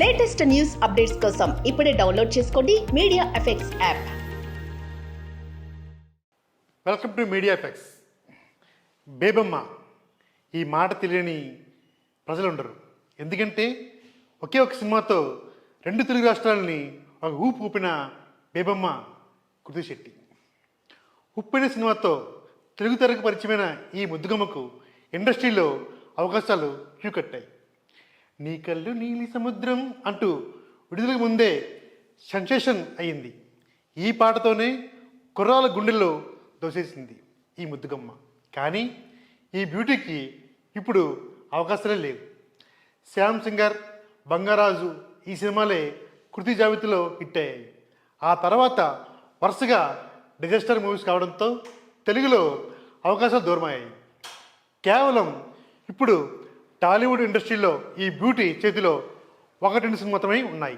Latest news updates కోసం ఇప్పుడే download చేసుకోండి media effects app. Welcome to media effects. Bebamma ఈ మాట తెలియని ప్రజలు ఉండరు. ఎందుకంటే ఒకే ఒక సినిమాతో రెండు తెలుగు రాష్ట్రాలని ఒక ఊపిన బేబమ్మ కృతి శెట్టి. ఉప్పిన సినిమాతో తెలుగు తెరకు పరిచయమైన ఈ ముద్దుగమ్మకు ఇండస్ట్రీలో అవకాశాలు క్యూ కట్టాయి. నీ కళ్ళు నీలి సముద్రం అంటూ విడుదలకు ముందే సెన్సేషన్ అయ్యింది. ఈ పాటతోనే కుర్రాల గుండెల్లో దోసేసింది ఈ ముద్దుగమ్మ. కానీ ఈ బ్యూటీకి ఇప్పుడు అవకాశాలే లేవు. శ్యామ్ సింగర్, బంగారాజు ఈ సినిమాలే కృతి జాబితాలో హిట్ అయ్యాయి. ఆ తర్వాత వరుసగా డిజాస్టర్ మూవీస్ కావడంతో తెలుగులో అవకాశాలు దూరమయ్యాయి. కేవలం ఇప్పుడు టాలీవుడ్ ఇండస్ట్రీలో ఈ బ్యూటీ చేతిలో 1-2 సినిమా మాత్రమే ఉన్నాయి.